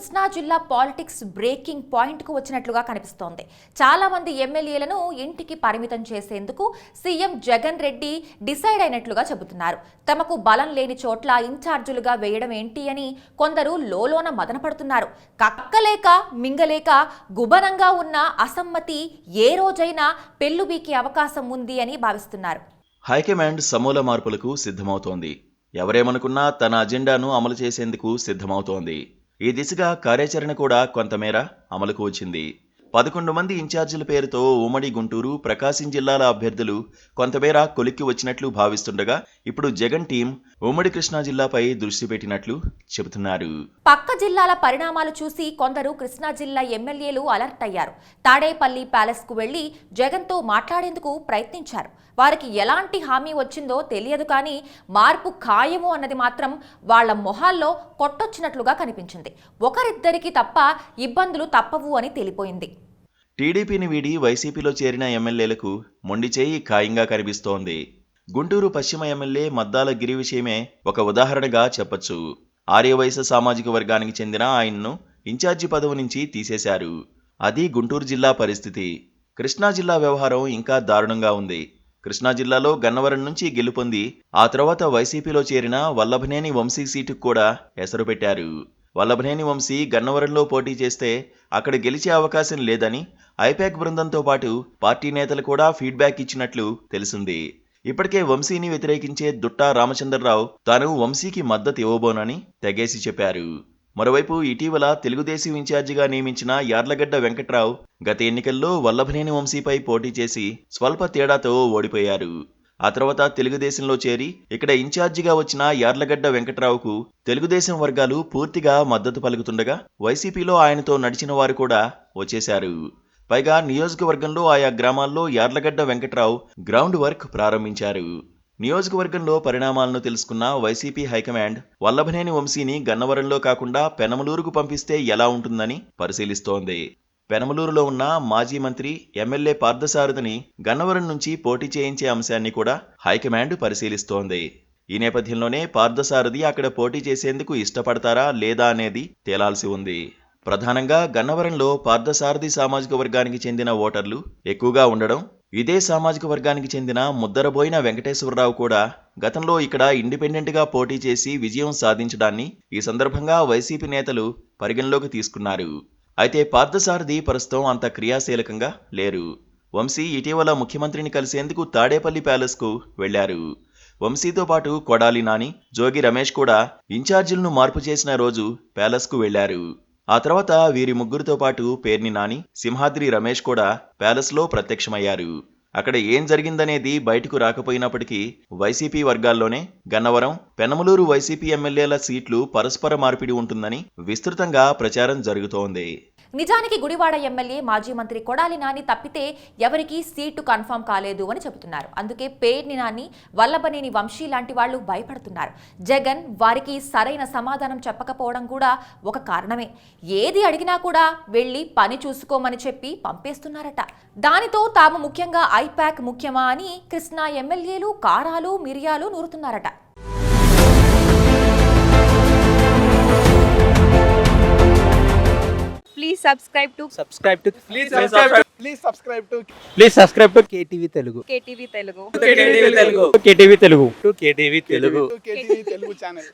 కృష్ణా జిల్లా politics breaking point కు వచ్చినట్లుగా కనిపిస్తోంది. చాలా మంది ఎమ్మెల్యేలను ఇంటికి పరిమితం చేసేందుకు సీఎం జగన్ రెడ్డి డిసైడ్ అయినట్లుగా చెబుతున్నారు. తమకు బలం లేని చోట్ల ఇన్ఛార్జీలుగా వేయడం ఏంటి అని కొందరు లోలోన మదనపడుతున్నారు. కక్కలేక మింగలేక గుబనంగా ఉన్న అసమ్మతి ఏ రోజైనా పెళ్లుబీకే అవకాశం ఉంది అని భావిస్తున్నారు. హైకమాండ్ సమూల మార్పులకు సిద్ధమవుతోంది. ఎవరేమనుకున్నా తన అజెండాను అమలు చేసేందుకు సిద్ధమవుతోంది. ఈ దిశగా కార్యాచరణ కూడా కొంతమేర అమలుకు వచ్చింది. 11 మంది ఇన్ఛార్జీల పేరుతో ఉమ్మడి గుంటూరు, ప్రకాశం జిల్లాల అభ్యర్థులు కొంతమేర కొలిక్కి వచ్చినట్లు భావిస్తుండగా ఇప్పుడు జగన్ టీం ఉమ్మడి కృష్ణా జిల్లాపై దృష్టి పెట్టినట్లు చెబుతున్నారు. పక్క జిల్లాల పరిణామాలు చూసి కొందరు కృష్ణా జిల్లా ఎమ్మెల్యేలు అలర్ట్ అయ్యారు. తాడేపల్లి ప్యాలెస్ కు వెళ్లి జగన్ తో మాట్లాడేందుకు ప్రయత్నించారు. వారికి ఎలాంటి హామీ వచ్చిందో తెలియదు, కానీ మార్పు ఖాయము అన్నది మాత్రం వాళ్ల మొహాల్లో కొట్టొచ్చినట్లుగా కనిపించింది. ఒకరిద్దరికి తప్ప ఇబ్బందులు తప్పవు అని తెలిపోయింది. టీడీపీని వీడి వైసీపీలో చేరిన ఎమ్మెల్యేలకు మొండి చేయి ఖాయంగా కనిపిస్తోంది. గుంటూరు పశ్చిమ ఎమ్మెల్యే మద్దాల గిరి విషయమే ఒక ఉదాహరణగా చెప్పొచ్చు. ఆర్యవైశ్య సామాజిక వర్గానికి చెందిన ఆయన్ను ఇన్ఛార్జి పదవి నుంచి తీసేశారు. అది గుంటూరు జిల్లా పరిస్థితి. కృష్ణా జిల్లా వ్యవహారం ఇంకా దారుణంగా ఉంది. కృష్ణా జిల్లాలో గన్నవరం నుంచి గెలుపొంది ఆ తర్వాత వైసీపీలో చేరిన వల్లభనేని వంశీ సీటుకు కూడా ఎసరు పెట్టారు. వల్లభనేని వంశీ గన్నవరంలో పోటీ చేస్తే అక్కడ గెలిచే అవకాశం లేదని ఐపాక్ బృందంతో పాటు పార్టీ నేతలు కూడా ఫీడ్బ్యాక్ ఇచ్చినట్లు తెలిసింది. ఇప్పటికే వంశీని వ్యతిరేకించే దుట్టా రామచంద్రరావు తాను వంశీకి మద్దతు ఇవ్వబోనని తెగేసి చెప్పారు. మరోవైపు ఇటీవల తెలుగుదేశం ఇన్ఛార్జిగా నియమించిన యార్లగడ్డ వెంకట్రావు గత ఎన్నికల్లో వల్లభనేని వంశీపై పోటీ చేసి స్వల్ప తేడాతో ఓడిపోయారు. ఆ తర్వాత తెలుగుదేశంలో చేరి ఇక్కడ ఇన్ఛార్జిగా వచ్చిన యార్లగడ్డ వెంకట్రావుకు తెలుగుదేశం వర్గాలు పూర్తిగా మద్దతు పలుకుతుండగా వైసీపీలో ఆయనతో నడిచిన వారు కూడా వచ్చేశారు. పైగా నియోజకవర్గంలో ఆయా గ్రామాల్లో యార్లగడ్డ వెంకట్రావు గ్రౌండ్ వర్క్ ప్రారంభించారు. నియోజకవర్గంలో పరిణామాలను తెలుసుకున్న వైసీపీ హైకమాండ్ వల్లభనేని వంశీని గన్నవరంలో కాకుండా పెనమలూరుకు పంపిస్తే ఎలా ఉంటుందని పరిశీలిస్తోంది. పెనమలూరులో ఉన్న మాజీ మంత్రి ఎమ్మెల్యే పార్థసారథిని గన్నవరం నుంచి పోటీ చేయించే అంశాన్ని కూడా హైకమాండ్ పరిశీలిస్తోంది. ఈ నేపథ్యంలోనే పార్థసారథి అక్కడ పోటీ చేసేందుకు ఇష్టపడతారా లేదా అనేది తేలాల్సి ఉంది. ప్రధానంగా గన్నవరంలో పార్థసారథి సామాజిక వర్గానికి చెందిన ఓటర్లు ఎక్కువగా ఉండడం, ఇదే సామాజిక వర్గానికి చెందిన ముద్దరబోయిన వెంకటేశ్వరరావు కూడా గతంలో ఇక్కడ ఇండిపెండెంట్గా పోటీ చేసి విజయం సాధించడాన్ని ఈ సందర్భంగా వైసీపీ నేతలు పరిగణలోకి తీసుకున్నారు. అయితే పార్థసారథి ప్రస్తుతం అంత క్రియాశీలకంగా లేరు. వంశీ ఇటీవల ముఖ్యమంత్రిని కలిసేందుకు తాడేపల్లి ప్యాలెస్కు వెళ్లారు. వంశీతో పాటు కొడాలి నాని, జోగి రమేష్ కూడా ఇన్ఛార్జీలను మార్పు చేసిన రోజు ప్యాలెస్కు వెళ్లారు. ఆ తర్వాత వీరి ముగ్గురితో పాటు పేర్ని నాని, సింహాద్రి రమేష్ కూడా ప్యాలెస్లో ప్రత్యక్షమయ్యారు. అక్కడ ఏం జరిగిందనేది బయటకు రాకపోయినప్పటికీ వైసీపీ వర్గాల్లోనే గన్నవరం, పెనమలూరు వైసీపీ ఎమ్మెల్యేల సీట్లు పరస్పర మార్పిడి ఉంటుందని విస్తృతంగా ప్రచారం జరుగుతోంది. నిజానికి గుడివాడ ఎమ్మెల్యే మాజీ మంత్రి కొడాలి నాని తప్పితే ఎవరికీ సీటు కన్ఫర్మ్ కాలేదు అని చెబుతున్నారు. అందుకే పేర్ని నాని, వల్లభనేని వంశీ లాంటి వాళ్లు భయపడుతున్నారు. జగన్ వారికి సరైన సమాధానం చెప్పకపోవడం కూడా ఒక కారణమే. ఏది అడిగినా కూడా వెళ్లి పని చూసుకోమని చెప్పి పంపేస్తున్నారట. దానితో తాము ముఖ్యంగా ఐపాక్ ముఖ్యమా అని కృష్ణా ఎమ్మెల్యేలు కారాలు మిరియాలు నూరుతున్నారట. Please subscribe to KTV Telugu. KTV Telugu. KTV Telugu channel.